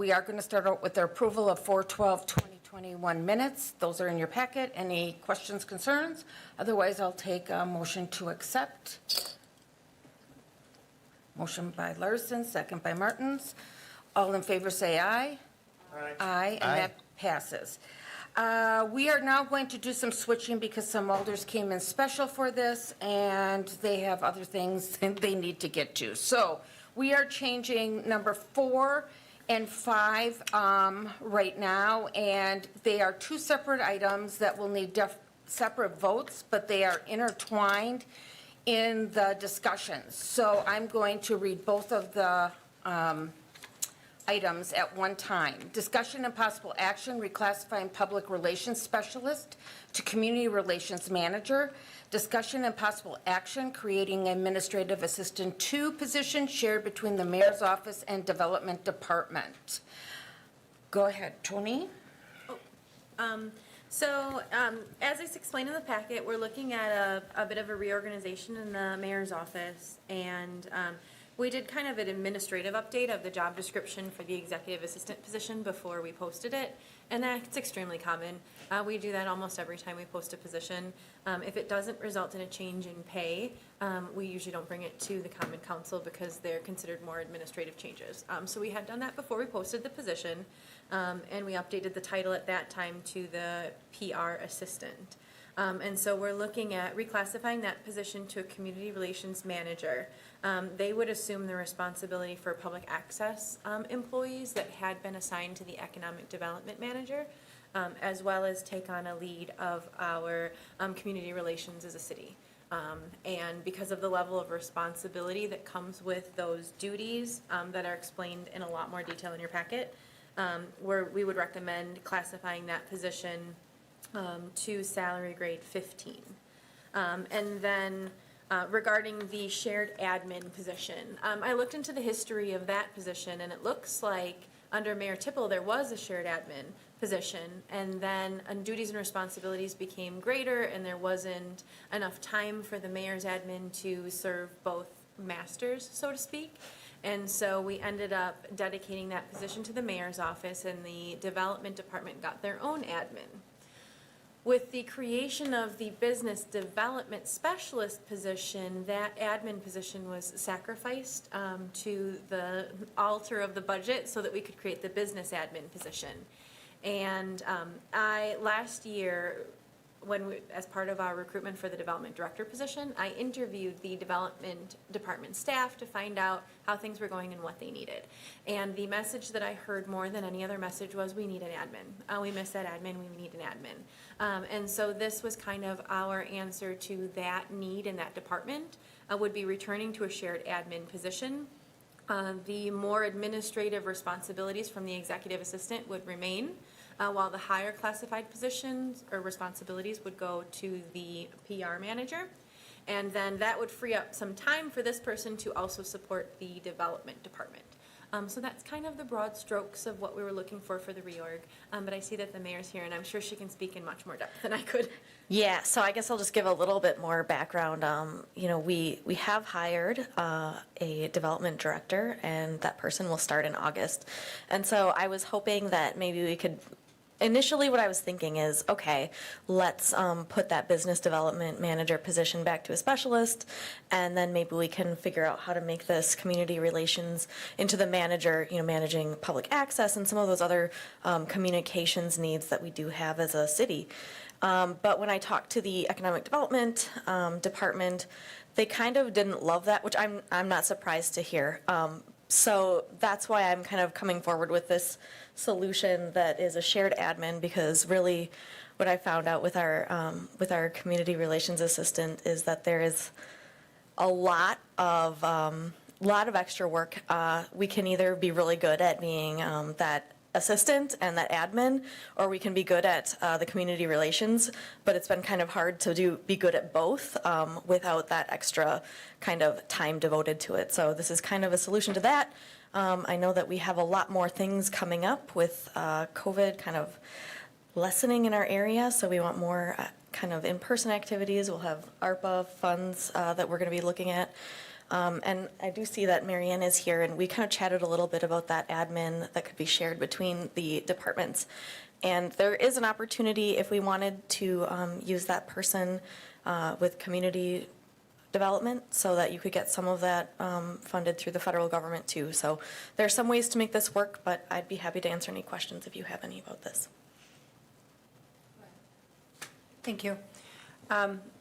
we are going to start out with the approval of 4/12/2021 minutes. Those are in your packet. Any questions, concerns? Otherwise, I'll take a motion to accept. Motion by Larson, second by Martins. All in favor say aye. Aye. Aye, and that passes. We are now going to do some switching because some alders came in special for this, and they have other things they need to get to. So we are changing number 4 and 5 right now, and they are two separate items that will need separate votes, but they are intertwined in the discussions. So I'm going to read both of the items at one time. Discussion and possible action reclassifying public relations specialist to community relations manager. Discussion and possible action creating administrative assistant 2 position shared between the mayor's office and development department. Go ahead, Tony. As I explained in the packet, we're looking at a bit of a reorganization in the mayor's office, and we did kind of an administrative update of the job description for the executive assistant position before we posted it, and that's extremely common. We do that almost every time we post a position. If it doesn't result in a change in pay, we usually don't bring it to the Common Council because they're considered more administrative changes. So we had done that before we posted the position, and we updated the title at that time to the PR assistant. And so we're looking at reclassifying that position to a community relations manager. They would assume the responsibility for public access employees that had been assigned to the economic development manager, as well as take on a lead of our community relations as a city. And because of the level of responsibility that comes with those duties that are explained in a lot more detail in your packet, we would recommend classifying that position to salary grade 15. And then regarding the shared admin position, I looked into the history of that position, and it looks like under Mayor Tipple there was a shared admin position, and then duties and responsibilities became greater, and there wasn't enough time for the mayor's admin to serve both masters, so to speak. And so we ended up dedicating that position to the mayor's office, and the development department got their own admin. With the creation of the business development specialist position, that admin position was sacrificed to the altar of the budget so that we could create the business admin position. And last year, as part of our recruitment for the development director position, I interviewed the development department staff to find out how things were going and what they needed. And the message that I heard more than any other message was, we need an admin. We miss that admin, we need an admin. And so this was kind of our answer to that need in that department, would be returning to a shared admin position. The more administrative responsibilities from the executive assistant would remain, while the higher classified positions or responsibilities would go to the PR manager. And then that would free up some time for this person to also support the development department. So that's kind of the broad strokes of what we were looking for the reorg. But I see that the mayor's here, and I'm sure she can speak in much more depth than I could. Yeah, so I guess I'll just give a little bit more background. We have hired a development director, and that person will start in August. And so I was hoping that maybe we could, initially what I was thinking is, okay, let's put that business development manager position back to a specialist, and then maybe we can figure out how to make this community relations into the manager, managing public access and some of those other communications needs that we do have as a city. But when I talked to the economic development department, they kind of didn't love that, which I'm not surprised to hear. So that's why I'm kind of coming forward with this solution that is a shared admin, because really what I found out with our community relations assistant is that there is a lot of extra work. We can either be really good at being that assistant and that admin, or we can be good at the community relations, but it's been kind of hard to be good at both without that extra kind of time devoted to it. So this is kind of a solution to that. I know that we have a lot more things coming up with COVID kind of lessening in our area, so we want more kind of in-person activities. We'll have ARPA funds that we're going to be looking at. And I do see that Marianne is here, and we kind of chatted a little bit about that admin that could be shared between the departments. And there is an opportunity if we wanted to use that person with community development so that you could get some of that funded through the federal government too. So there are some ways to make this work, but I'd be happy to answer any questions if you have any about this. Thank you.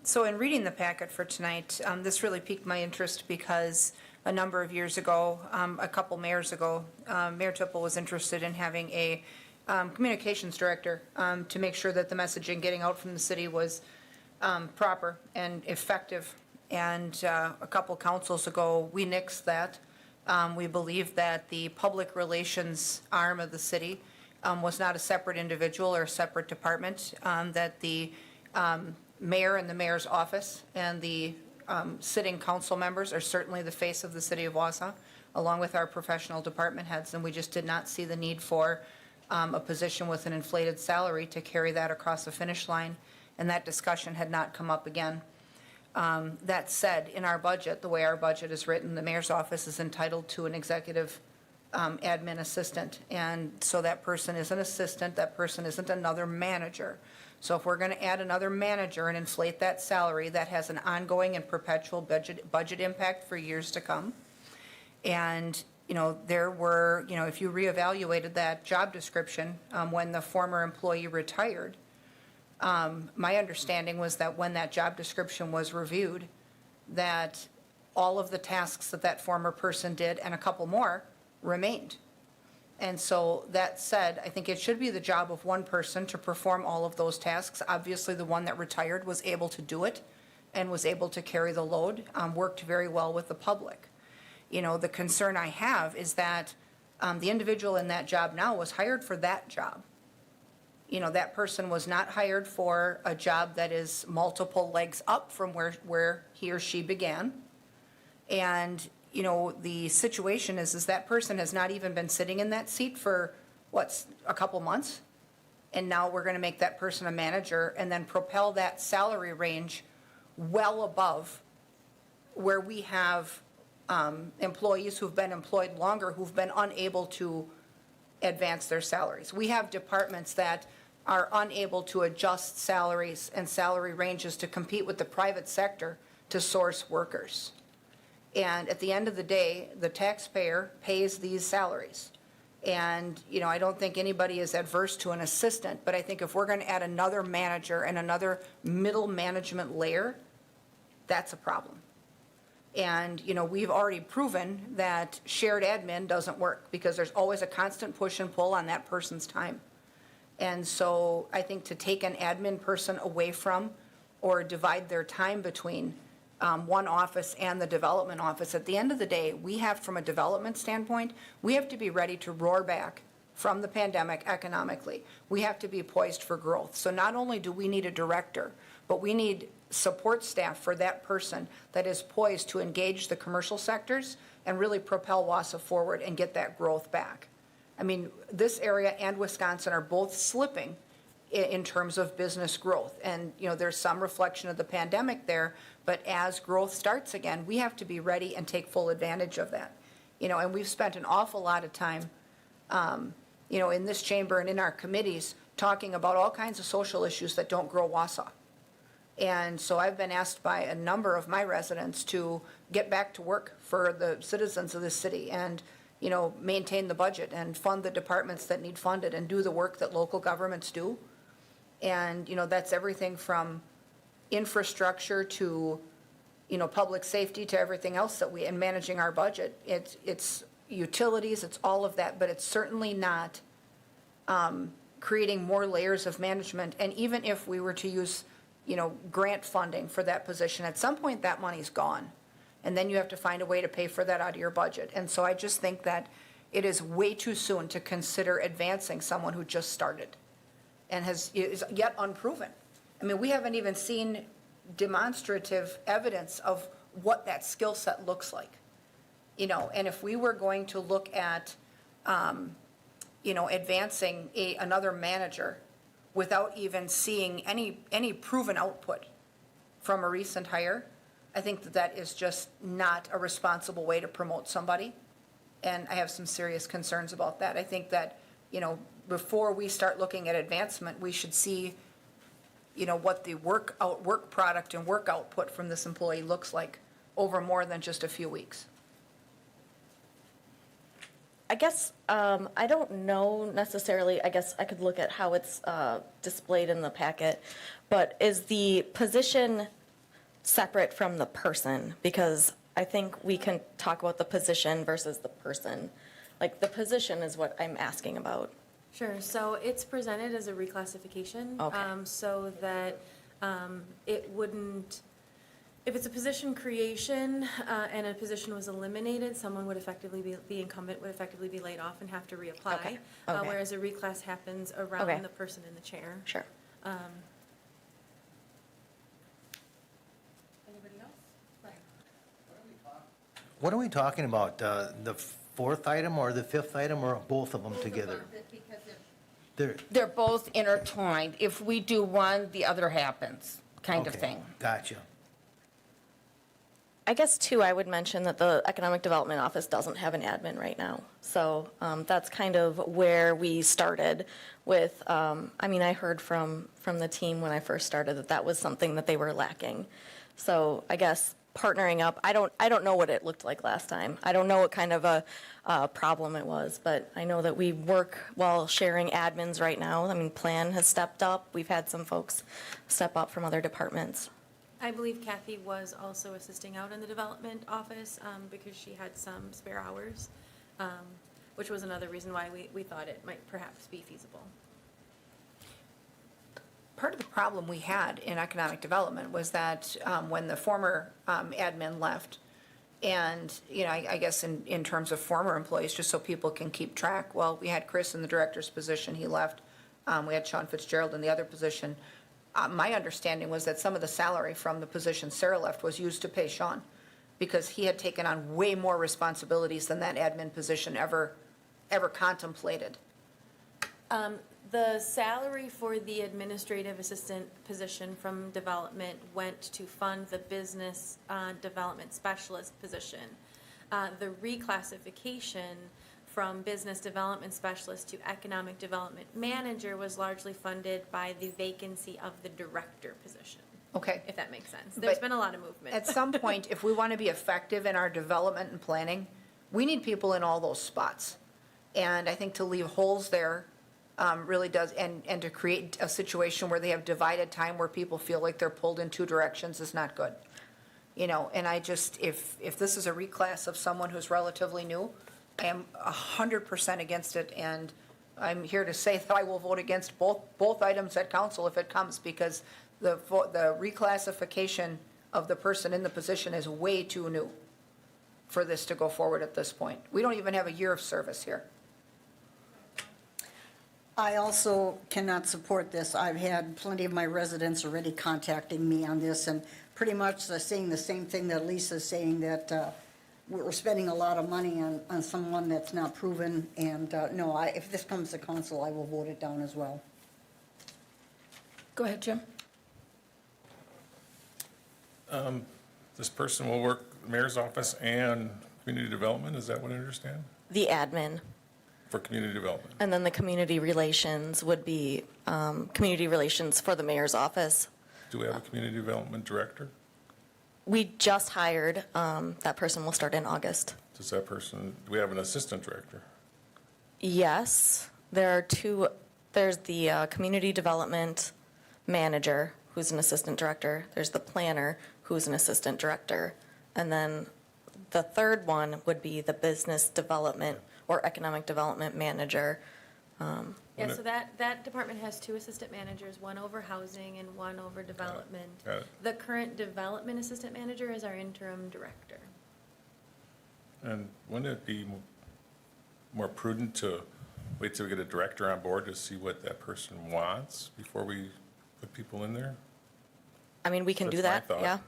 So in reading the packet for tonight, this really piqued my interest because a number of years ago, a couple mayors ago, Mayor Tipple was interested in having a communications director to make sure that the messaging getting out from the city was proper and effective. And a couple councils ago, we nixed that. We believe that the public relations arm of the city was not a separate individual or a separate department, that the mayor and the mayor's office and the sitting council members are certainly the face of the city of Wausau, along with our professional department heads, and we just did not see the need for a position with an inflated salary to carry that across the finish line, and that discussion had not come up again. That said, in our budget, the way our budget is written, the mayor's office is entitled to an executive admin assistant, and so that person is an assistant, that person isn't another manager. So if we're going to add another manager and inflate that salary, that has an ongoing and perpetual budget impact for years to come. And, there were, if you reevaluated that job description when the former employee retired, my understanding was that when that job description was reviewed, that all of the tasks that that former person did and a couple more remained. And so that said, I think it should be the job of one person to perform all of those tasks. Obviously, the one that retired was able to do it and was able to carry the load, worked very well with the public. The concern I have is that the individual in that job now was hired for that job. That person was not hired for a job that is multiple legs up from where he or she began. And the situation is that person has not even been sitting in that seat for, a couple months? And now we're going to make that person a manager and then propel that salary range well above where we have employees who've been employed longer who've been unable to advance their salaries. We have departments that are unable to adjust salaries and salary ranges to compete with the private sector to source workers. And at the end of the day, the taxpayer pays these salaries. And, I don't think anybody is adverse to an assistant, but I think if we're going to add another manager and another middle management layer, that's a problem. And, we've already proven that shared admin doesn't work because there's always a constant push and pull on that person's time. And so I think to take an admin person away from or divide their time between one office and the development office, at the end of the day, we have, from a development standpoint, we have to be ready to roar back from the pandemic economically. We have to be poised for growth. So not only do we need a director, but we need support staff for that person that is poised to engage the commercial sectors and really propel Wausau forward and get that growth back. I mean, this area and Wisconsin are both slipping in terms of business growth. And, there's some reflection of the pandemic there, but as growth starts again, we have to be ready and take full advantage of that. And we've spent an awful lot of time, in this chamber and in our committees talking about all kinds of social issues that don't grow Wausau. And so I've been asked by a number of my residents to get back to work for the citizens of this city and, maintain the budget and fund the departments that need funded and do the work that local governments do. And, that's everything from infrastructure to, public safety to everything else that and managing our budget. It's utilities, it's all of that, but it's certainly not creating more layers of management. And even if we were to use, grant funding for that position, at some point that money's gone. And then you have to find a way to pay for that out of your budget. And so I just think that it is way too soon to consider advancing someone who just started and is yet unproven. I mean, we haven't even seen demonstrative evidence of what that skill set looks like. And if we were going to look at, advancing another manager without even seeing any proven output from a recent hire, I think that that is just not a responsible way to promote somebody. And I have some serious concerns about that. I think that, before we start looking at advancement, we should see, what the work product and work output from this employee looks like over more than just a few weeks. I guess, I don't know necessarily, I guess I could look at how it's displayed in the packet, but is the position separate from the person? Because I think we can talk about the position versus the person. Like, the position is what I'm asking about. Sure, so it's presented as a reclassification. Okay. So that it wouldn't, if it's a position creation and a position was eliminated, someone would effectively be, the incumbent would effectively be laid off and have to reapply. Okay. Okay. Whereas a reclass happens Okay. around the person in the chair. Sure. Anybody else? Right. What are we talking about? The fourth item or the fifth item, or both of them together? They're, They're both intertwined. If we do one, the other happens, kind of okay, thing. Gotcha. I guess, too, I would mention that the Economic Development Office doesn't have an admin right now. So that's kind of where we started with, I heard from the team when I first started that that was something that they were lacking. So I guess partnering up, I don't know what it looked like last time. I don't know what kind of a problem it was, but I know that we work while sharing admins right now. Plan has stepped up. We've had some folks step up from other departments. I believe Kathy was also assisting out in the development office because she had some spare hours, which was another reason why we thought it might perhaps be feasible. Part of the problem we had in economic development was that when the former admin left, and, I guess in terms of former employees, just so people can keep track, well, we had Chris in the director's position, he left. We had Sean Fitzgerald in the other position. My understanding was that some of the salary from the position Sarah left was used to pay Sean, because he had taken on way more responsibilities than that admin position ever contemplated. The salary for the administrative assistant position from development went to fund the business development specialist position. The reclassification from business development specialist to economic development manager was largely funded by the vacancy of the director position, Okay. if that makes sense. There's But been a lot of movement. At some point, if we want to be effective in our development and planning, we need people in all those spots. And I think to leave holes there really does, and to create a situation where they have divided time where people feel like they're pulled in two directions is not good. And I just, if this is a reclass of someone who's relatively new, I am 100% against it, and I'm here to say that I will vote against both items at council if it comes, because the reclassification of the person in the position is way too new for this to go forward at this point. We don't even have a year of service here. I also cannot support this. I've had plenty of my residents already contacting me on this, and pretty much they're saying the same thing that Lisa's saying, that we're spending a lot of money on someone that's not proven, and no, if this comes to council, I will vote it down as well. Go ahead, Jim. This person will work mayor's office and community development, is that what I understand? The admin. For community development? And then the community relations would be community relations for the mayor's office. Do we have a community development director? We just hired, that person will start in August. Does that person, do we have an assistant director? Yes, there are two, there's the community development manager, who's an assistant director. There's the planner, who's an assistant director. And then the third one would be the business development or economic development manager. Yeah, so that department has two assistant managers, one over housing and one over development. Got it. The current development assistant manager is our interim director. And wouldn't it be more prudent to wait till we get a director on board to see what that person wants before we put people in there? I mean, we can do That's that, my yeah. thought.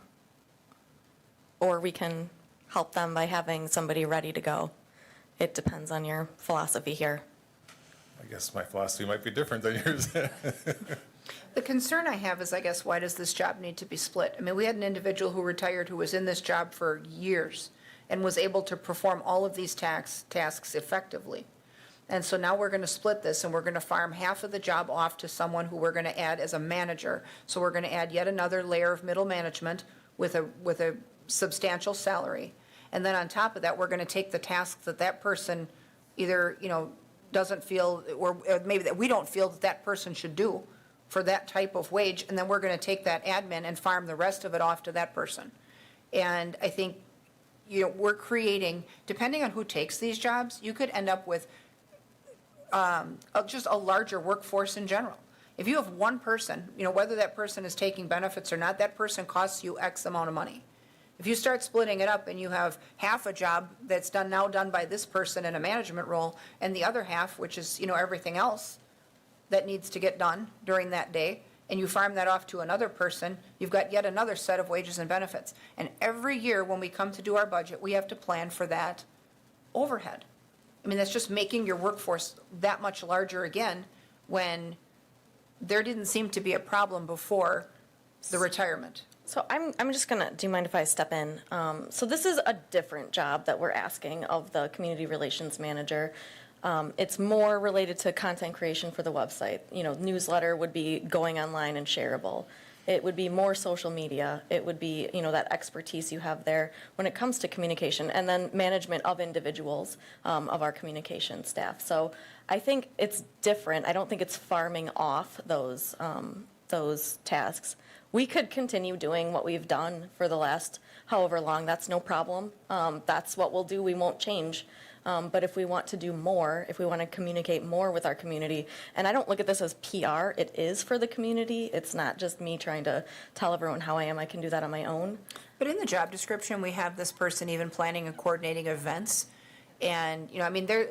Or we can help them by having somebody ready to go. It depends on your philosophy here. I guess my philosophy might be different than yours. The concern I have is, I guess, why does this job need to be split? I mean, we had an individual who retired who was in this job for years and was able to perform all of these tasks effectively. And so now we're going to split this, and we're going to farm half of the job off to someone who we're going to add as a manager. So we're going to add yet another layer of middle management with a substantial salary. And then on top of that, we're going to take the tasks that that person either, doesn't feel, or maybe that we don't feel that that person should do for that type of wage, and then we're going to take that admin and farm the rest of it off to that person. And I think, we're creating, depending on who takes these jobs, you could end up with just a larger workforce in general. If you have one person, whether that person is taking benefits or not, that person costs you X amount of money. If you start splitting it up and you have half a job that's now done by this person in a management role, and the other half, which is, everything else that needs to get done during that day, and you farm that off to another person, you've got yet another set of wages and benefits. And every year when we come to do our budget, we have to plan for that overhead. I mean, that's just making your workforce that much larger again, when there didn't seem to be a problem before the retirement. So I'm just gonna, do you mind if I step in? So this is a different job that we're asking of the community relations manager. It's more related to content creation for the website. Newsletter would be going online and shareable. It would be more social media. It would be, that expertise you have there when it comes to communication, and then management of individuals, of our communication staff. So I think it's different. I don't think it's farming off those tasks. We could continue doing what we've done for the last however long. That's no problem. That's what we'll do. We won't change. But if we want to do more, if we want to communicate more with our community, and I don't look at this as PR, it is for the community. It's not just me trying to tell everyone how I am. I can do that on my own. But in the job description, we have this person even planning and coordinating events. And,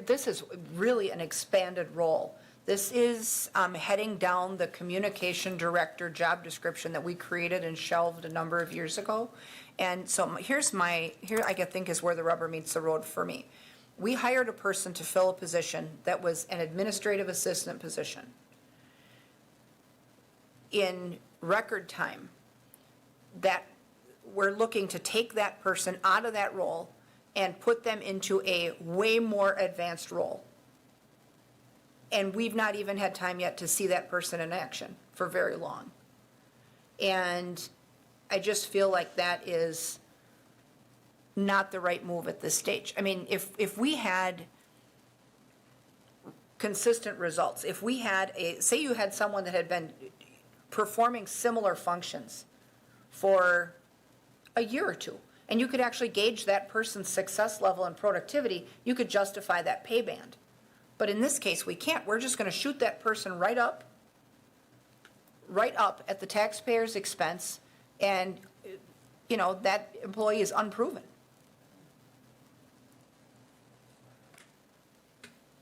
this is really an expanded role. This is heading down the communication director job description that we created and shelved a number of years ago. And so here I think is where the rubber meets the road for me. We hired a person to fill a position that was an administrative assistant position. In record time, that we're looking to take that person out of that role and put them into a way more advanced role. And we've not even had time yet to see that person in action for very long. And I just feel like that is not the right move at this stage. I mean, if we had consistent results, if we had say you had someone that had been performing similar functions for a year or two, and you could actually gauge that person's success level and productivity, you could justify that pay band. But in this case, we can't. We're just going to shoot that person right up at the taxpayer's expense, and, that employee is unproven.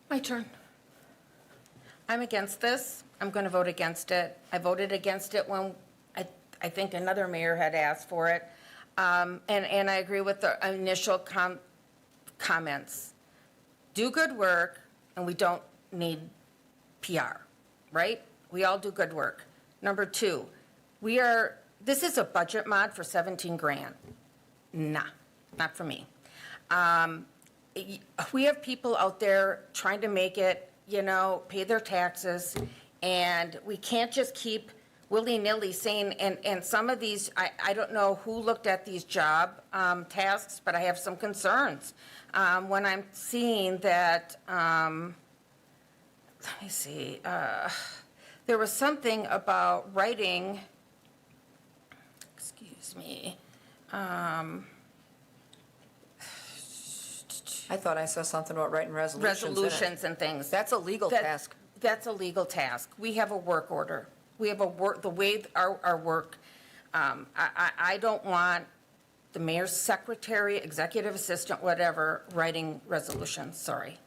My turn. I'm against this. I'm going to vote against it. I voted against it when I think another mayor had asked for it. And I agree with the initial comments. Do good work, and we don't need PR, right? We all do good work. Number two, this is a budget mod for 17 grand. Nah, not for me. We have people out there trying to make it, pay their taxes, and we can't just keep willy-nilly saying, and some of these, I don't know who looked at these job tasks, but I have some concerns. When I'm seeing that, let me see, there was something about writing, excuse me, I thought I saw something about writing resolutions in it. resolutions and things. That's a legal task. That's a legal task. We have a work order. We have the way our work, I don't want the mayor's secretary, executive assistant, whatever, writing resolutions, sorry.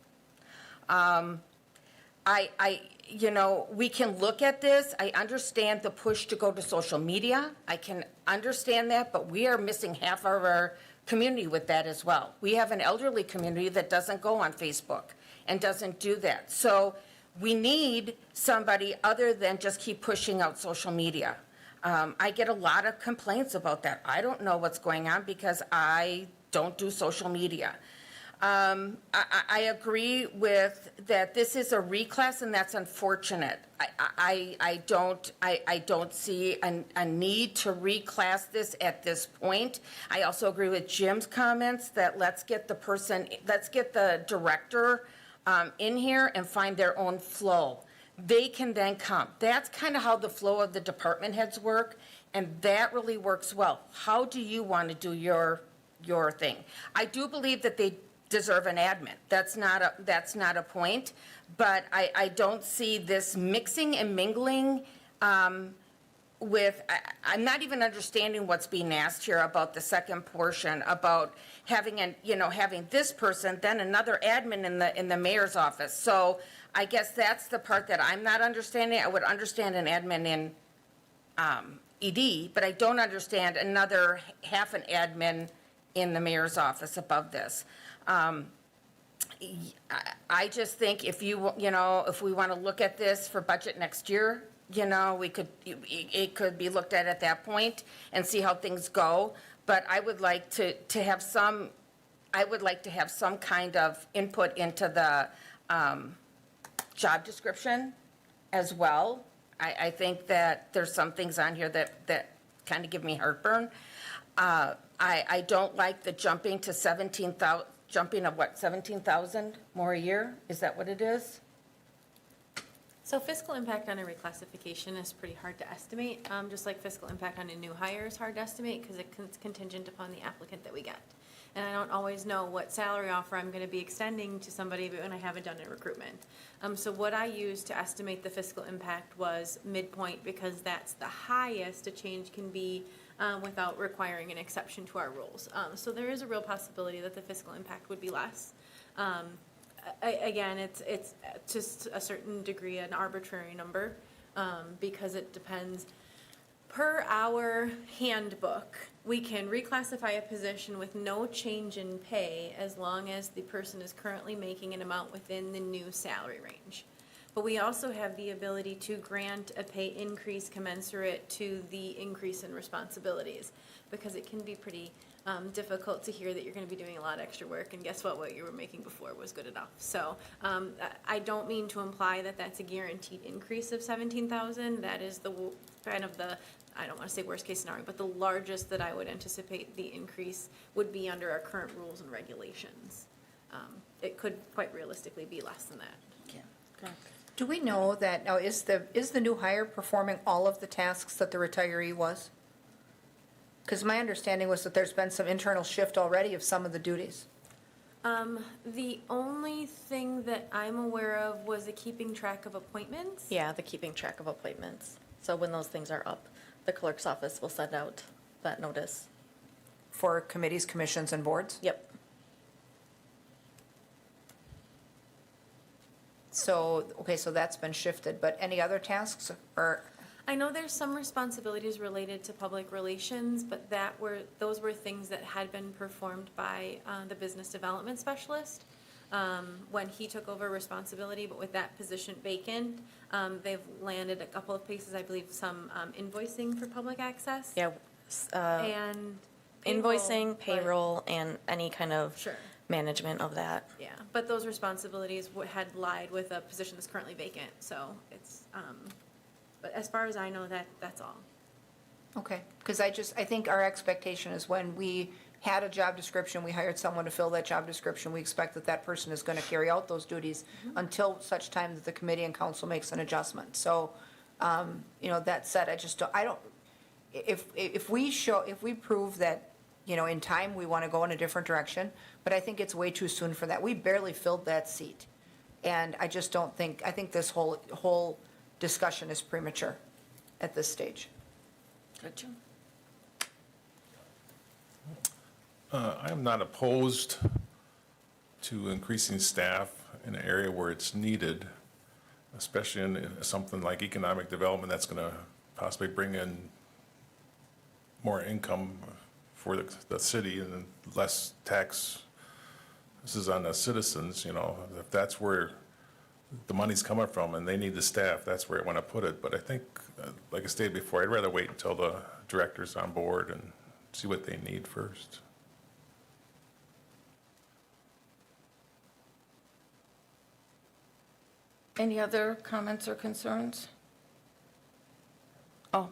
We can look at this. I understand the push to go to social media. I can understand that, but we are missing half of our community with that as well. We have an elderly community that doesn't go on Facebook and doesn't do that. So We need somebody other than just keep pushing out social media. I get a lot of complaints about that. I don't know what's going on because I don't do social media. I agree with that this is a reclass, and that's unfortunate. I don't see a need to reclass this at this point. I also agree with Jim's comments that let's get the director in here and find their own flow. They can then come. That's kind of how the flow of the department heads work, and that really works well. How do you want to do your thing? I do believe that they deserve an admin. That's not a point, but I don't see this mixing and mingling with, I'm not even understanding what's being asked here about the second portion, about having having this person, then another admin in the mayor's office. So I guess that's the part that I'm not understanding. I would understand an admin in ED, but I don't understand another half an admin in the mayor's office above this. I just think if we want to look at this for budget next year, it could be looked at that point and see how things go. But I would like to have some kind of input into the job description as well. I think that there's some things on here that kind of give me heartburn. I don't like the jumping to 17,000 more a year? Is that what it is? So fiscal impact on a reclassification is pretty hard to estimate, just like fiscal impact on a new hire is hard to estimate because it's contingent upon the applicant that we get. And I don't always know what salary offer I'm going to be extending to somebody when I haven't done a recruitment. So what I used to estimate the fiscal impact was midpoint because that's the highest a change can be without requiring an exception to our rules. So there is a real possibility that the fiscal impact would be less. Again, it's just a certain degree an arbitrary number because it depends. Per our handbook, we can reclassify a position with no change in pay as long as the person is currently making an amount within the new salary range. But we also have the ability to grant a pay increase commensurate to the increase in responsibilities because it can be pretty difficult to hear that you're going to be doing a lot of extra work, and guess what you were making before was good enough. So I don't mean to imply that that's a guaranteed increase of 17,000. That is the kind of the, I don't want to say worst case scenario, but the largest that I would anticipate the increase would be under our current rules and regulations. It could quite realistically be less than that. Do we know that, now, is the new hire performing all of the tasks that the retiree was? Because my understanding was that there's been some internal shift already of some of the duties. The only thing that I'm aware of was the keeping track of appointments. Yeah, the keeping track of appointments. So when those things are up, the clerk's office will send out that notice. For committees, commissions, and boards? Yep. So, okay, so that's been shifted, but any other tasks or? I know there's some responsibilities related to public relations, but those were things that had been performed by the business development specialist when he took over responsibility, but with that position vacant, they've landed a couple of places, I believe, some invoicing for public access. Yeah. And payroll, Invoicing, but- payroll, and any kind of Sure. management of that. Yeah, but those responsibilities had lied with a position that's currently vacant, so it's, but as far as I know, that's all. Okay, because I think our expectation is when we had a job description, we hired someone to fill that job description, we expect that that person is going to carry out those duties until such time that the committee and council makes an adjustment. So, that said, if we prove that, in time, we want to go in a different direction, but I think it's way too soon for that. We barely filled that seat. And I just don't think, I think this whole discussion is premature at this stage. Good. I am not opposed to increasing staff in an area where it's needed, especially in something like economic development that's going to possibly bring in more income for the city and less tax. This is on the citizens, if that's where the money's coming from, and they need the staff, that's where I want to put it. But I think, like I stated before, I'd rather wait until the director's on board and see what they need first. Any other comments or concerns? Oh,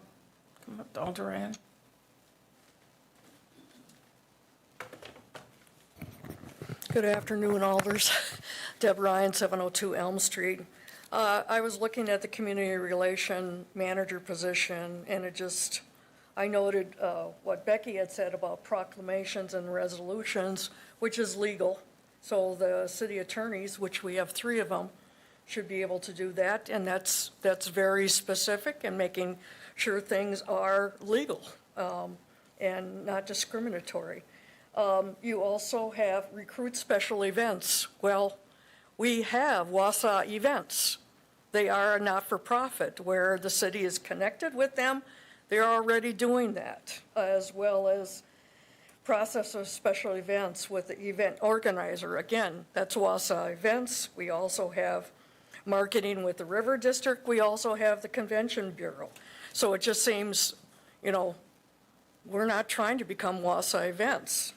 come up, Alderaan. Good afternoon, Alders. Deb Ryan, 702 Elm Street. I was looking at the community relation manager position, and I noted what Becky had said about proclamations and resolutions, which is legal. So the city attorneys, which we have 3 of them, should be able to do that, and that's very specific and making sure things are legal and not discriminatory. You also have recruit special events. Well, we have Wausau events. They are a not-for-profit where the city is connected with them. They're already doing that, as well as process of special events with the event organizer. Again, that's Wausau events. We also have marketing with the River District. We also have the Convention Bureau. So it just seems, we're not trying to become Wausau events.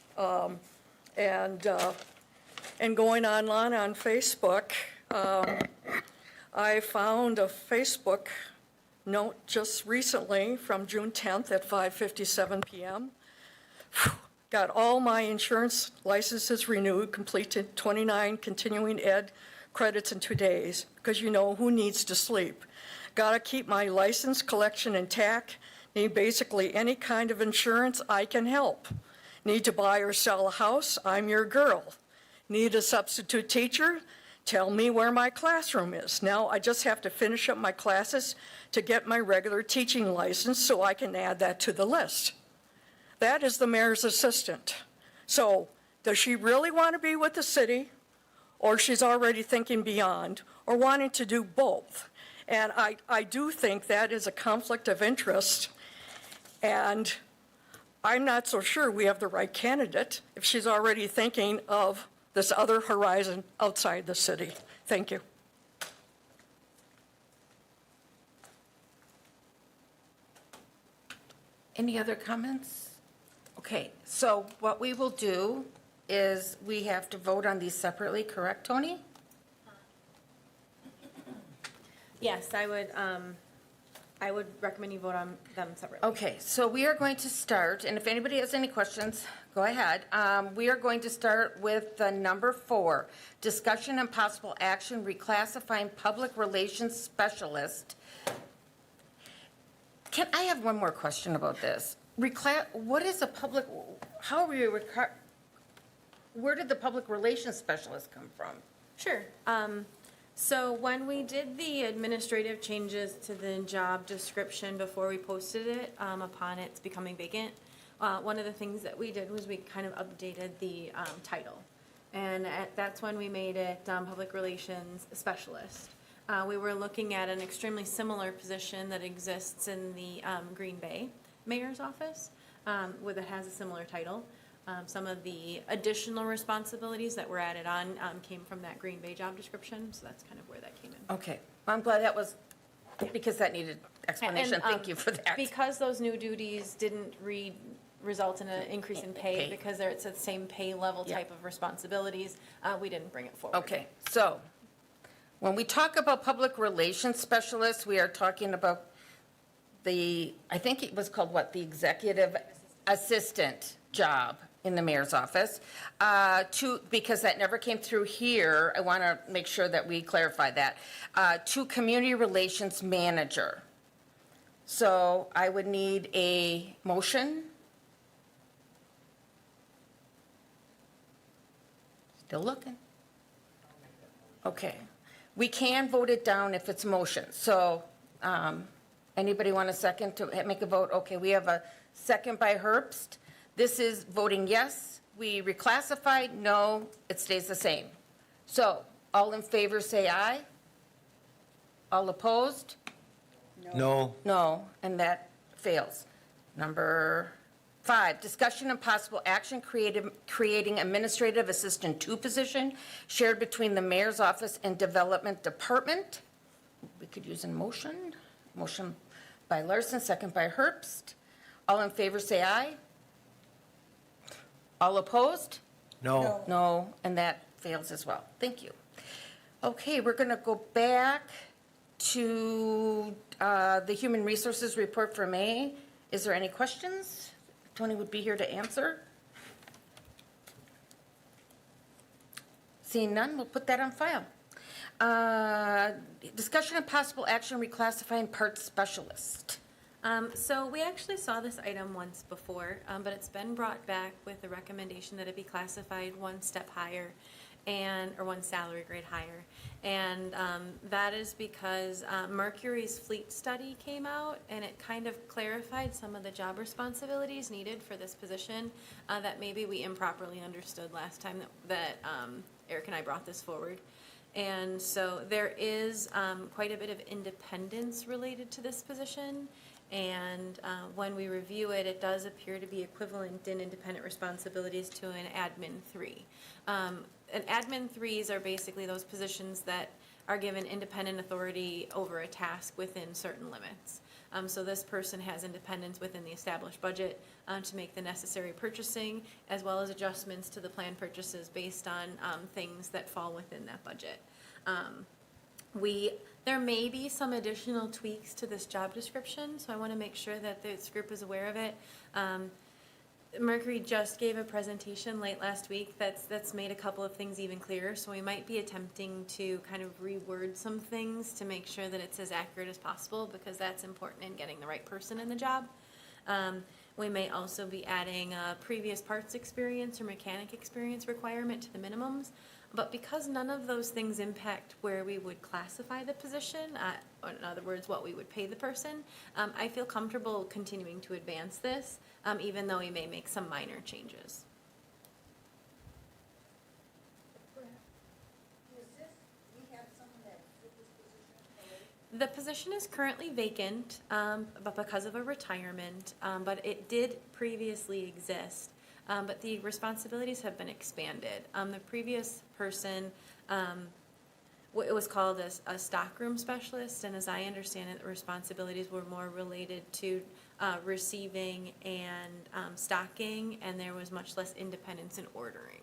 And going online on Facebook, I found a Facebook note just recently from June 10th at 5:57 p.m. Got all my insurance licenses renewed, completed 29 continuing ed credits in 2 days, because who needs to sleep. Got to keep my license collection intact. Need basically any kind of insurance, I can help. Need to buy or sell a house, I'm your girl. Need a substitute teacher? Tell me where my classroom is. Now I just have to finish up my classes to get my regular teaching license so I can add that to the list. That is the mayor's assistant. So does she really want to be with the city, or she's already thinking beyond, or wanting to do both? And I do think that is a conflict of interest, and I'm not so sure we have the right candidate if she's already thinking of this other horizon outside the city. Thank you. Any other comments? Okay, so what we will do is we have to vote on these separately, correct, Tony? Yes, I would recommend you vote on them separately. Okay, so we are going to start, and if anybody has any questions, go ahead. We are going to start with the number 4, discussion and possible action reclassifying public relations specialist. I have one more question about this. What is a public, how are we, where did the public relations specialist come from? Sure. So when we did the administrative changes to the job description before we posted it, upon its becoming vacant, one of the things that we did was we kind of updated the title. And that's when we made it public relations specialist. We were looking at an extremely similar position that exists in the Green Bay mayor's office, where it has a similar title. Some of the additional responsibilities that were added on came from that Green Bay job description, so that's kind of where that came in. Okay, I'm glad that was, because that needed explanation. And, Thank you for that. Because those new duties didn't result in an increase in pay, Pay. because it's the same pay level Yeah. type of responsibilities, we didn't bring it forward. Okay, so when we talk about public relations specialists, we are talking about I think it was called what, the executive assistant job in the mayor's office. Because that never came through here, I want to make sure that we clarify that. To community relations manager. So I would need a motion. Still looking. Okay. We can vote it down if it's motion. So anybody want a second to make a vote? Okay, we have a second by Herbst. This is voting yes. We reclassified, no, it stays the same. So all in favor say aye. All opposed? No. No, and that fails. Number 5, discussion and possible action creating administrative assistant 2 position shared between the mayor's office and development department. We could use a motion. Motion by Larson, second by Herbst. All in favor, say aye. All opposed? No. No, and that fails as well. Thank you. Okay, we're going to go back to the Human Resources Report for May. Is there any questions? Tony would be here to answer. Seeing none, we'll put that on file. Discussion and possible action reclassifying parts specialist. So we actually saw this item once before, but it's been brought back with the recommendation that it be classified one step higher or one salary grade higher. And that is because Mercury's fleet study came out and it kind of clarified some of the job responsibilities needed for this position that maybe we improperly understood last time that Eric and I brought this forward. And so there is quite a bit of independence related to this position. And when we review it, it does appear to be equivalent in independent responsibilities to an admin 3. And admin 3s are basically those positions that are given independent authority over a task within certain limits. So this person has independence within the established budget to make the necessary purchasing, as well as adjustments to the planned purchases based on things that fall within that budget. There may be some additional tweaks to this job description, so I want to make sure that this group is aware of it. Mercury just gave a presentation late last week that's made a couple of things even clearer, so we might be attempting to kind of reword some things to make sure that it's as accurate as possible, because that's important in getting the right person in the job. We may also be adding a previous parts experience or mechanic experience requirement to the minimums. But because none of those things impact where we would classify the position, or in other words, what we would pay the person, I feel comfortable continuing to advance this, even though we may make some minor changes. The position is currently vacant, but because of a retirement, but it did previously exist. But the responsibilities have been expanded. The previous person, it was called a stockroom specialist, and as I understand it, the responsibilities were more related to receiving and stocking, and there was much less independence in ordering.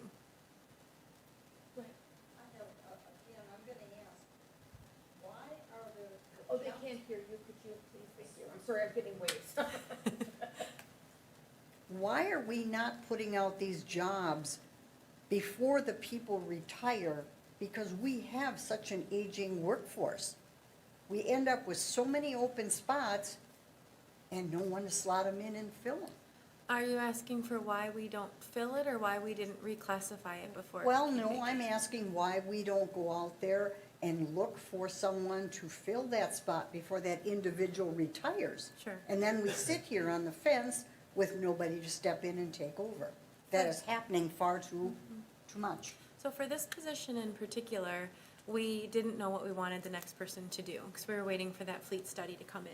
Oh, they can't hear you. Could you please thank you? I'm sorry, I'm getting waves. Why are we not putting out these jobs before the people retire? Because we have such an aging workforce. We end up with so many open spots and no one to slot them in and fill them. Are you asking for why we don't fill it, or why we didn't reclassify it before? Well, no, I'm asking why we don't go out there and look for someone to fill that spot before that individual retires. Sure. And then we sit here on the fence with nobody to step in and take over. That is happening far too much. So for this position in particular, we didn't know what we wanted the next person to do, because we were waiting for that fleet study to come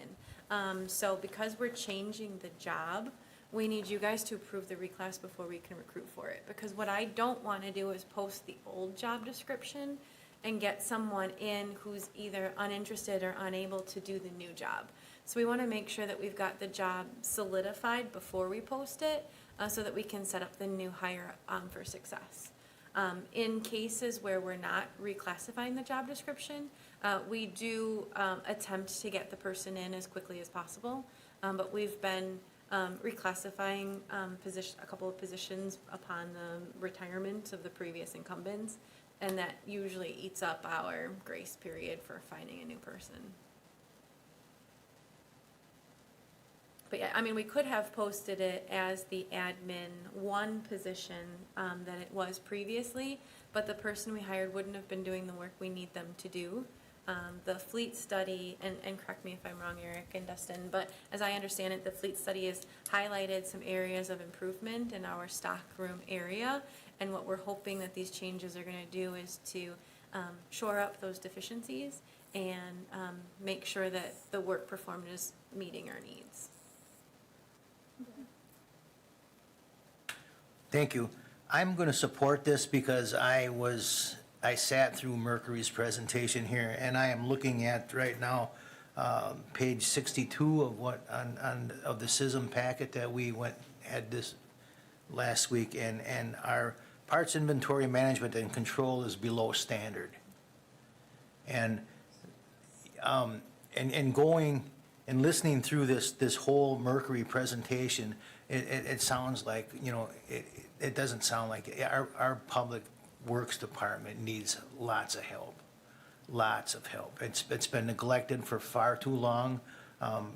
in. So because we're changing the job, we need you guys to approve the reclass before we can recruit for it. Because what I don't want to do is post the old job description and get someone in who's either uninterested or unable to do the new job. So we want to make sure that we've got the job solidified before we post it, so that we can set up the new hire for success. In cases where we're not reclassifying the job description, we do attempt to get the person in as quickly as possible, but we've been reclassifying a couple of positions upon the retirement of the previous incumbents, and that usually eats up our grace period for finding a new person. But yeah, I mean, we could have posted it as the admin 1 position that it was previously, but the person we hired wouldn't have been doing the work we need them to do. The fleet study, and correct me if I'm wrong, Eric and Dustin, but as I understand it, the fleet study has highlighted some areas of improvement in our stockroom area, and what we're hoping that these changes are going to do is to shore up those deficiencies and make sure that the work performed is meeting our needs. Thank you. I'm going to support this because I sat through Mercury's presentation here, and I am looking at right now, page 62 of of the SISM packet that we had this last week, and our parts inventory management and control is below standard. And going and listening through this whole Mercury presentation, it sounds like, it doesn't sound like, our public works department needs lots of help. Lots of help. It's been neglected for far too long,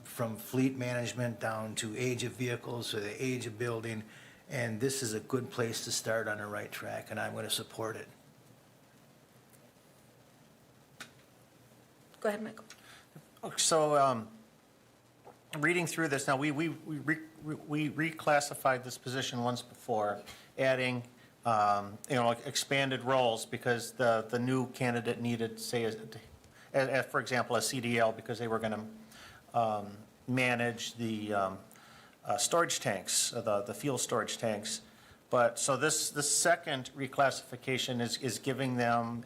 from fleet management down to age of vehicles to the age of building. And this is a good place to start on the right track, and I'm going to support it. Go ahead, Michael. So, reading through this, now, we reclassified this position once before, adding, expanded roles because the new candidate needed, say, for example, a CDL, because they were going to manage the storage tanks, the fuel storage tanks. But, so this second reclassification is giving them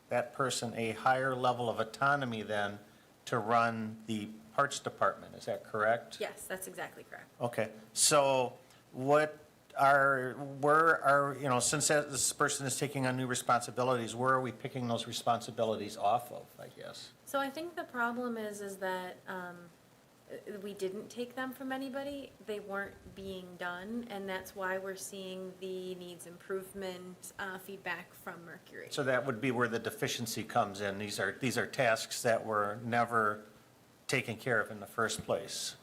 that person a higher level of autonomy then to run the parts department, is that correct? Yes, that's exactly correct. Okay, so since this person is taking on new responsibilities, where are we picking those responsibilities off of, I guess? So I think the problem is that we didn't take them from anybody. They weren't being done, and that's why we're seeing the needs improvement feedback from Mercury. So that would be where the deficiency comes in. These are tasks that were never taken care of in the first place.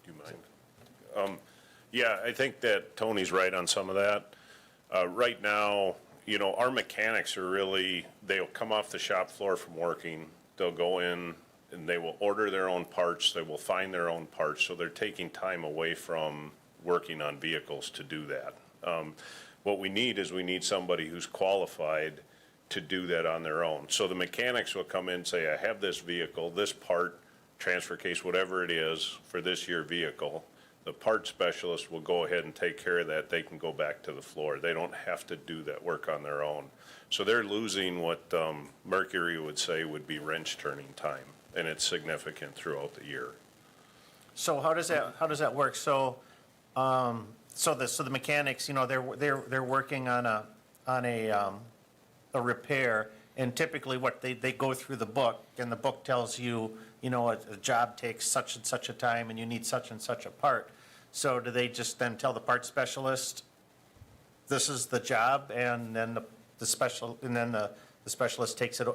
Do you mind? Yeah, I think that Tony's right on some of that. Right now, our mechanics are really, they'll come off the shop floor from working, they'll go in and they will order their own parts, they will find their own parts, so they're taking time away from working on vehicles to do that. What we need is somebody who's qualified to do that on their own. So the mechanics will come in and say, I have this vehicle, this part, transfer case, whatever it is for this year vehicle. The part specialist will go ahead and take care of that. They can go back to the floor. They don't have to do that work on their own. So they're losing what Mercury would say would be wrench turning time, and it's significant throughout the year. So how does that work? So the mechanics, they're working on a repair, and typically they go through the book, and the book tells you, a job takes such and such a time and you need such and such a part. So do they just then tell the part specialist, this is the job, and then the specialist takes it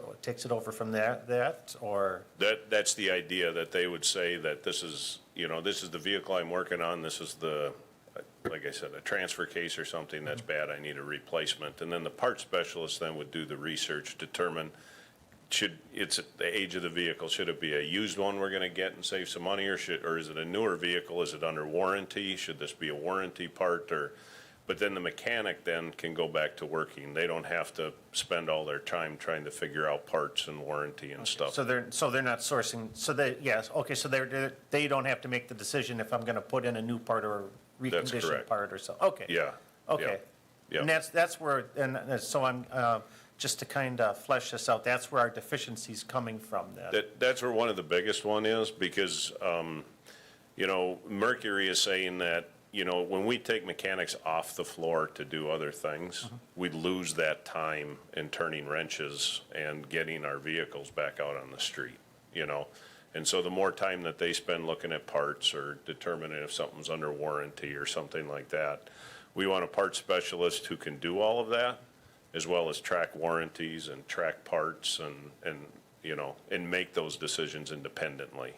over from that, or? That's the idea, that they would say that this is the vehicle I'm working on, this is like I said, a transfer case or something that's bad, I need a replacement. And then the part specialist then would do the research, determine, it's the age of the vehicle, should it be a used one we're gonna get and save some money, or is it a newer vehicle, is it under warranty, should this be a warranty part, but then the mechanic then can go back to working. They don't have to spend all their time trying to figure out parts and warranty and stuff. So they're not sourcing, so they don't have to make the decision if I'm gonna put in a new part or reconditioned correct. part or so, okay. Yeah. Okay. Yeah. And that's where, and so I'm, just to kind of flesh this out, that's where our deficiency's coming from then. That's where one of the biggest one is, because, Mercury is saying that, when we take mechanics off the floor to do other things, we lose that time in turning wrenches and getting our vehicles back out on the street, And so the more time that they spend looking at parts or determining if something's under warranty or something like that, we want a parts specialist who can do all of that, as well as track warranties and track parts and make those decisions independently,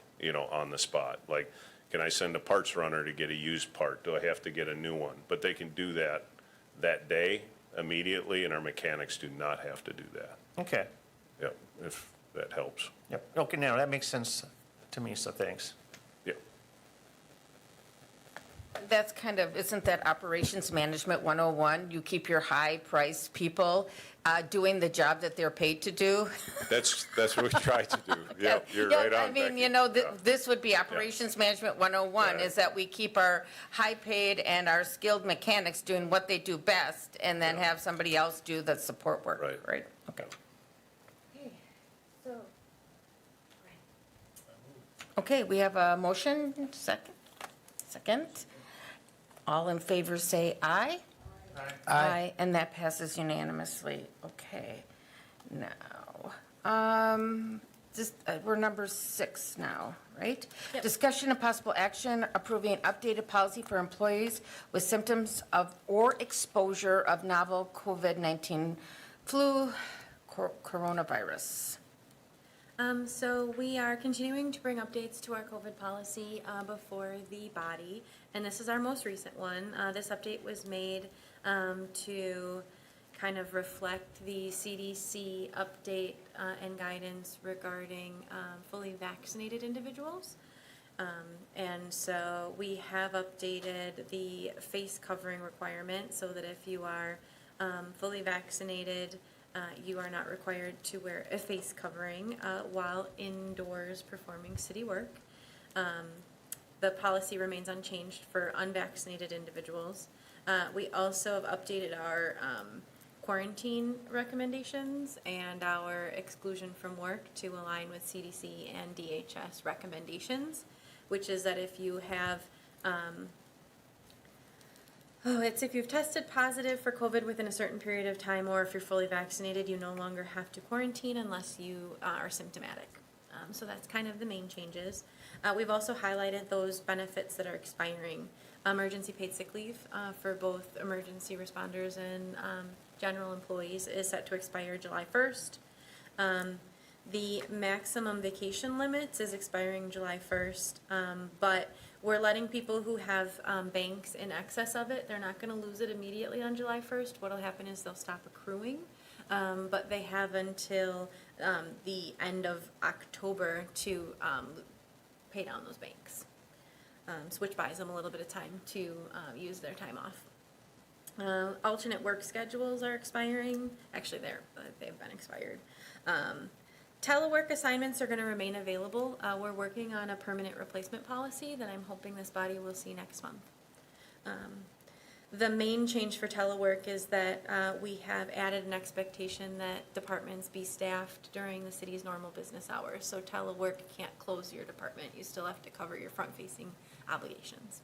on the spot. Like, can I send a parts runner to get a used part? Do I have to get a new one? But they can do that day immediately, and our mechanics do not have to do that. Okay, Yep, if that helps. yep, okay, now that makes sense to me, so thanks. Yep. That's kind of, isn't that Operations Management 101? You keep your high-priced people doing the job that they're paid to do? That's what we try to do. Yeah, you're Yeah, right on, I mean, Becky. you know, Yeah. this would be Operations Management 101, Right. is that we keep our high-paid and our skilled mechanics doing what they do best, and then Yeah. have somebody else do the support work, Right. right? Okay. Okay, we have a motion, second. All in favor say aye. Aye. And that passes unanimously. Okay. Now, we're number 6 now, right? Yep. Discussion and possible action approving updated policy for employees with symptoms of or exposure of novel COVID-19 flu coronavirus. So we are continuing to bring updates to our COVID policy before the body, and this is our most recent one. This update was made to kind of reflect the CDC update and guidance regarding fully vaccinated individuals. And so we have updated the face covering requirement so that if you are fully vaccinated, you are not required to wear a face covering while indoors performing city work. The policy remains unchanged for unvaccinated individuals. We also have updated our quarantine recommendations and our exclusion from work to align with CDC and DHS recommendations, which is that if you have it's if you've tested positive for COVID within a certain period of time, or if you're fully vaccinated, you no longer have to quarantine unless you are symptomatic. So that's kind of the main changes. We've also highlighted those benefits that are expiring. Emergency paid sick leave for both emergency responders and general employees is set to expire July 1st. The maximum vacation limits is expiring July 1st, but we're letting people who have banks in excess of it, they're not going to lose it immediately on July 1st. What'll happen is they'll stop accruing, but they have until the end of October to pay down those banks, which buys them a little bit of time to use their time off. Alternate work schedules are expiring. Actually, they've been expired. Telework assignments are going to remain available. We're working on a permanent replacement policy that I'm hoping this body will see next month. The main change for telework is that we have added an expectation that departments be staffed during the city's normal business hours. So telework can't close your department. You still have to cover your front-facing obligations.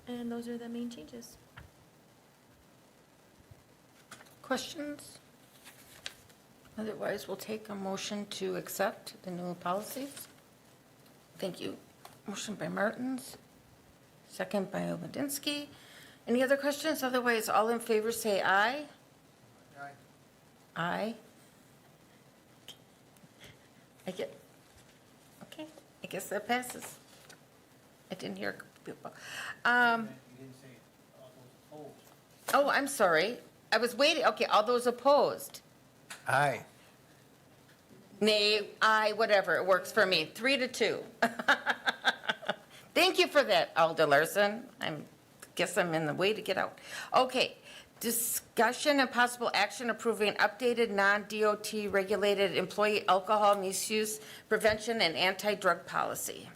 And those are the main changes. Questions? Otherwise, we'll take a motion to accept the new policies. Thank you. Motion by Martins, second by Obadinsky. Any other questions? Otherwise, all in favor say aye. Aye. Aye. Okay, I guess that passes. I didn't hear people. Oh, I'm sorry. I was waiting. Okay, all those opposed? Aye. Nay, aye, whatever, it works for me, 3-2. Thank you for that, Alda Larson. Guess I'm in the way to get out. Okay, discussion and possible action approving updated non-DOT regulated employee alcohol misuse prevention and anti-drug policy.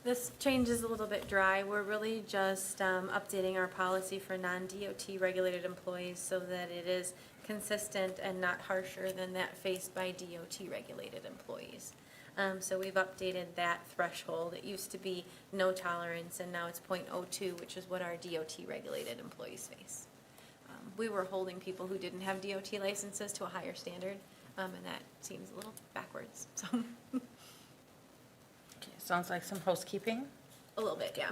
This change is a little bit dry. We're really just updating our policy for non-DOT regulated employees so that it is consistent and not harsher than that faced by DOT regulated employees. So we've updated that threshold. It used to be no tolerance, and now it's .02, which is what our DOT regulated employees face. We were holding people who didn't have DOT licenses to a higher standard, and that seems a little backwards, so. Okay, sounds like some housekeeping. A little bit, yeah.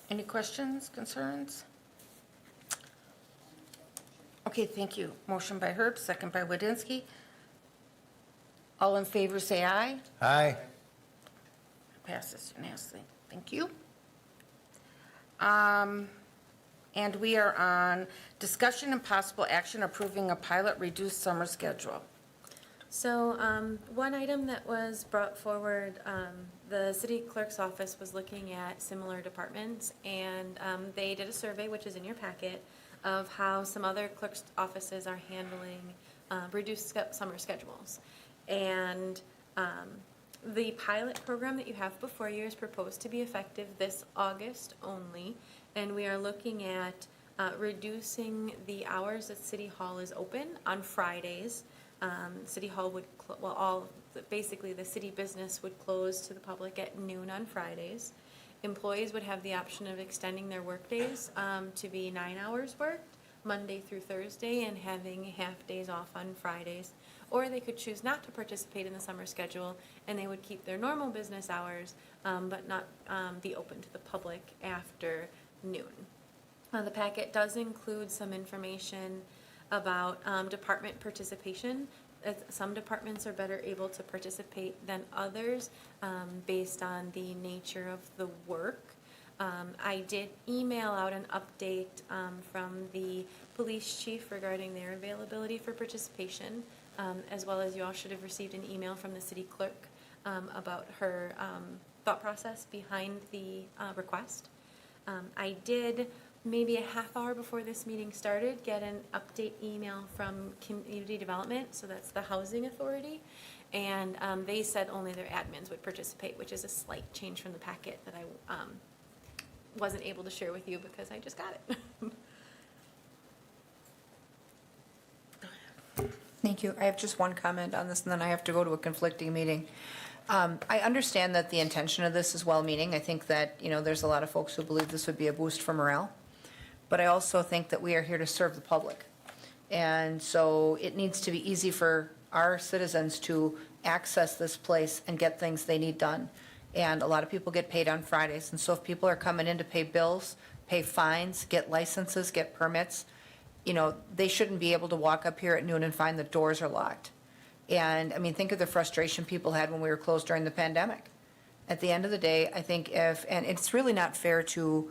Any questions, concerns? Okay, thank you. Motion by Herb, second by Wadinsky. All in favor say aye. Aye. Passes unanimously. Thank you. And we are on discussion and possible action approving a pilot reduced summer schedule. So, one item that was brought forward, the city clerk's office was looking at similar departments, and they did a survey, which is in your packet, of how some other clerk's offices are handling reduced summer schedules. And the pilot program that you have before you is proposed to be effective this August only, and we are looking at reducing the hours that City Hall is open on Fridays. City Hall would, basically the city business would close to the public at noon on Fridays. Employees would have the option of extending their workdays to be 9 hours worked, Monday through Thursday, and having half days off on Fridays. Or they could choose not to participate in the summer schedule, and they would keep their normal business hours, but not be open to the public after noon. The packet does include some information about department participation. Some departments are better able to participate than others based on the nature of the work. I did email out an update from the police chief regarding their availability for participation, as well as you all should have received an email from the city clerk about her thought process behind the request. I did, maybe a half hour before this meeting started, get an update email from Community Development, so that's the Housing Authority, and they said only their admins would participate, which is a slight change from the packet that I wasn't able to share with you because I just got it. Thank you. I have just one comment on this, and then I have to go to a conflicting meeting. I understand that the intention of this is well-meaning. I think that, there's a lot of folks who believe this would be a boost for morale. But I also think that we are here to serve the public. And so it needs to be easy for our citizens to access this place and get things they need done. And a lot of people get paid on Fridays. And so if people are coming in to pay bills, pay fines, get licenses, get permits, they shouldn't be able to walk up here at noon and find the doors are locked. And, think of the frustration people had when we were closed during the pandemic. At the end of the day, I think and it's really not fair to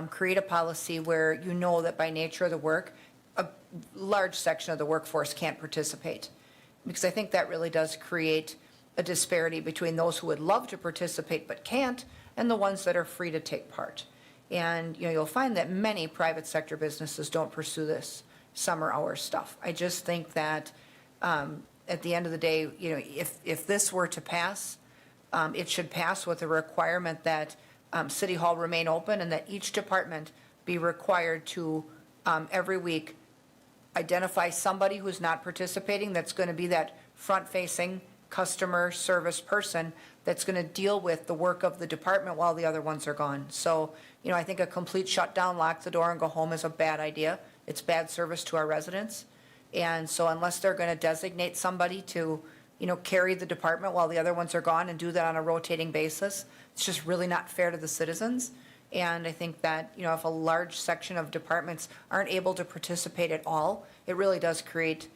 create a policy where that by nature of the work, a large section of the workforce can't participate. Because I think that really does create a disparity between those who would love to participate but can't, and the ones that are free to take part. And, you'll find that many private sector businesses don't pursue this summer hours stuff. I just think that at the end of the day, if this were to pass, it should pass with a requirement that City Hall remain open and that each department be required to, every week, identify somebody who's not participating that's going to be that front-facing customer service person that's going to deal with the work of the department while the other ones are gone. So, I think a complete shutdown, lock the door and go home is a bad idea. It's bad service to our residents. And so unless they're going to designate somebody to, carry the department while the other ones are gone and do that on a rotating basis, it's just really not fair to the citizens. And I think that, if a large section of departments aren't able to participate at all, it really does create,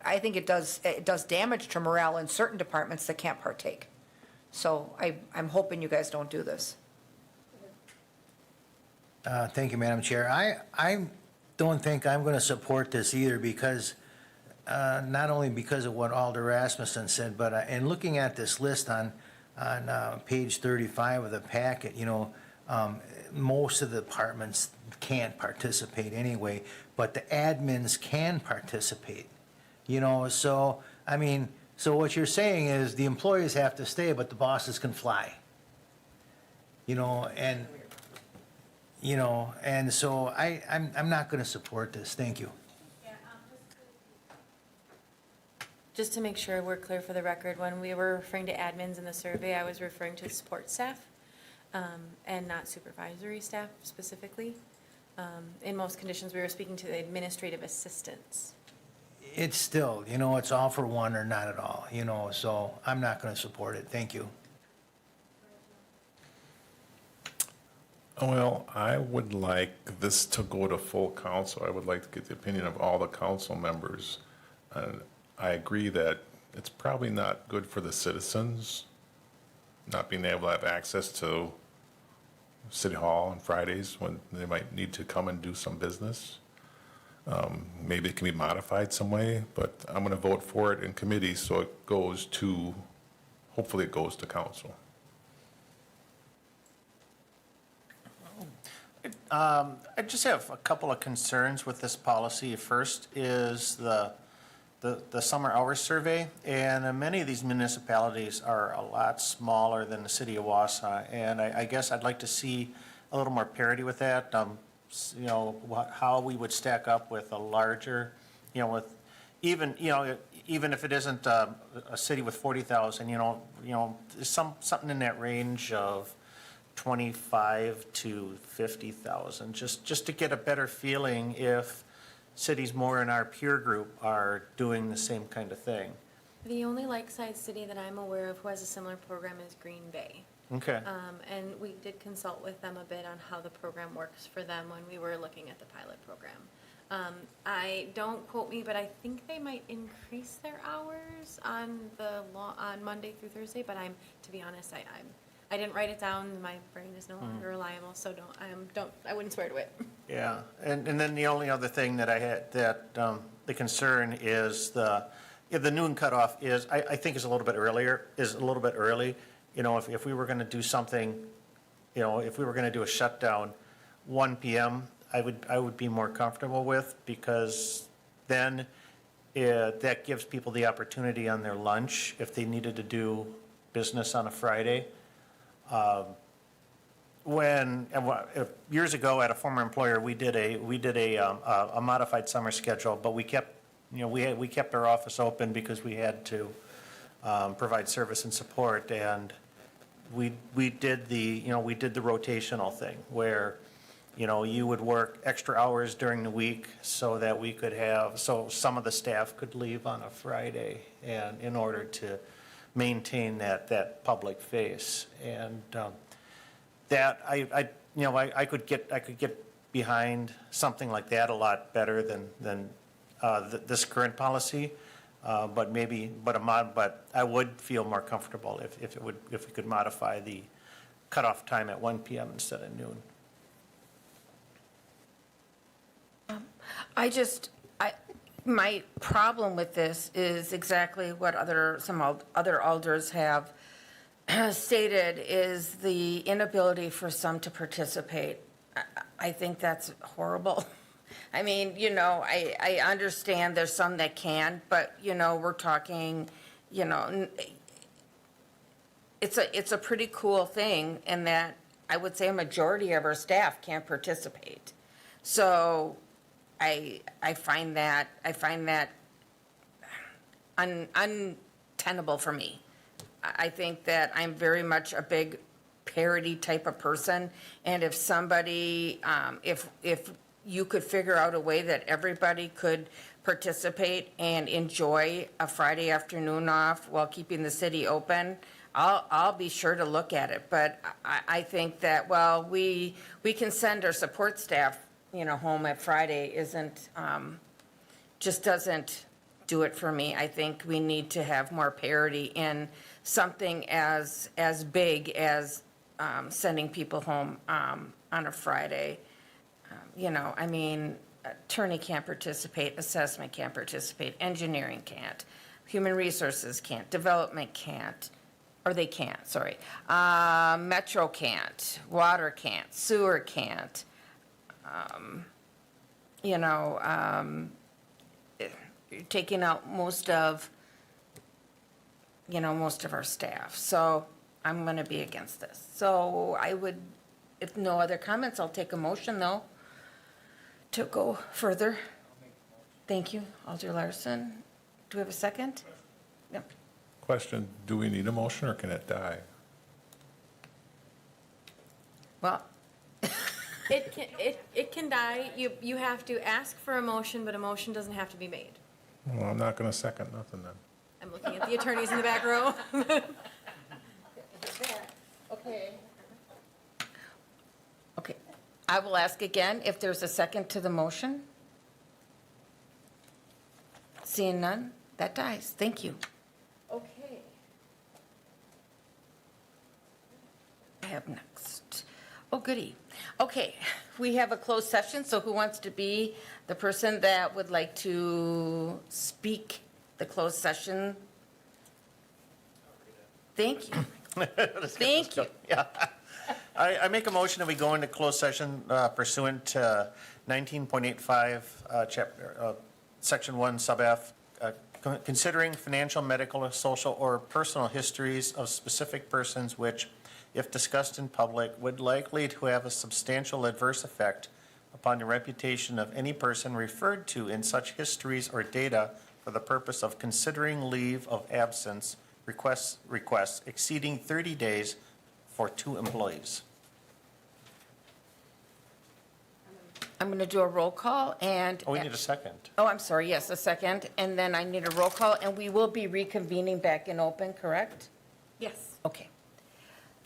I think it does damage to morale in certain departments that can't partake. So I'm hoping you guys don't do this. Thank you, Madam Chair. I don't think I'm going to support this either because, not only because of what Alder Rasmussen said, but in looking at this list on page 35 of the packet, most of the departments can't participate anyway, but the admins can participate. So what you're saying is the employees have to stay, but the bosses can fly. And so I'm not going to support this. Thank you. Just to make sure we're clear for the record, when we were referring to admins in the survey, I was referring to support staff and not supervisory staff specifically. In most conditions, we were speaking to the administrative assistants. It's still, it's all for one or not at all, so I'm not going to support it. Thank you. Well, I would like this to go to full council. I would like to get the opinion of all the council members. And I agree that it's probably not good for the citizens not being able to have access to City Hall on Fridays when they might need to come and do some business. Maybe it can be modified some way, but I'm going to vote for it in committee, so it goes to, hopefully it goes to council. I just have a couple of concerns with this policy. First is the summer hours survey, and many of these municipalities are a lot smaller than the city of Wausau, and I guess I'd like to see a little more parity with that. You know, how we would stack up with a larger, you know, with even, you know, even if it isn't a city with 40,000, you know, something in that range of 25 to 50,000, just to get a better feeling if cities more in our peer group are doing the same kind of thing. The only like-sized city that I'm aware of who has a similar program is Green Bay. Okay. And we did consult with them a bit on how the program works for them when we were looking at the pilot program. Don't quote me, but I think they might increase their hours on on Monday through Thursday, but to be honest, I didn't write it down. My brain is no longer reliable, so I wouldn't swear to it. Yeah, and then the only other thing that I had, that the concern is the noon cutoff is, I think is a little bit early. You know, if we were going to do something, you know, if we were going to do a shutdown 1 PM, I would be more comfortable with, because then that gives people the opportunity on their lunch if they needed to do business on a Friday. Years ago at a former employer, we did a modified summer schedule, but we kept, you know, we kept our office open because we had to provide service and support, and we did the rotational thing where, you know, you would work extra hours during the week so that we could so some of the staff could leave on a Friday, and in order to maintain that public face. And that I could get behind something like that a lot better than this current policy. But I would feel more comfortable if we could modify the cutoff time at 1 PM instead of noon. My problem with this is exactly what some other alders have stated, is the inability for some to participate. I think that's horrible. I mean, you know, I understand there's some that can, but, you know, we're talking, you know, it's a pretty cool thing in that I would say a majority of our staff can't participate. So I find that untenable for me. I think that I'm very much a big parity type of person, and if somebody, if you could figure out a way that everybody could participate and enjoy a Friday afternoon off while keeping the city open, I'll be sure to look at it. But I think that, well, we can send our support staff, you know, home at Friday just doesn't do it for me. I think we need to have more parity in something as big as sending people home on a Friday. You know, I mean, attorney can't participate, assessment can't participate, engineering can't, human resources can't, development can't, or they can't, sorry. Metro can't, water can't, sewer can't. You know, you're taking out most of our staff. So I'm going to be against this. So I would, if no other comments, I'll take a motion, though, to go further. Thank you, Alder Larson. Do we have a second? No. Question, do we need a motion or can it die? Well, It can die. You have to ask for a motion, but a motion doesn't have to be made. Well, I'm not going to second nothing then. I'm looking at the attorneys in the back row. okay. Okay. I will ask again if there's a second to the motion. Seeing none, that dies. Thank you. Okay. I have next. Oh, goody. Okay, we have a closed session, so who wants to be the person that would like to speak the closed session? Thank you. Thank you. Yeah. I make a motion that we go into closed session pursuant to 19.85, chapter, section 1, sub F, considering financial, medical, social, or personal histories of specific persons which, if discussed in public, would likely to have a substantial adverse effect upon the reputation of any person referred to in such histories or data for the purpose of considering leave of absence requests exceeding 30 days for 2 employees. I'm going to do a roll call and. Oh, we need a second. Oh, I'm sorry, yes, a second, and then I need a roll call, and we will be reconvening back in open, correct? Yes. Okay.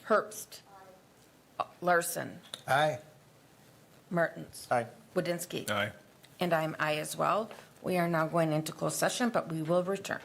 Herbst. Larson. Aye. Mertens. Aye. Wodinski. Aye. And I'm aye as well. We are now going into closed session, but we will return.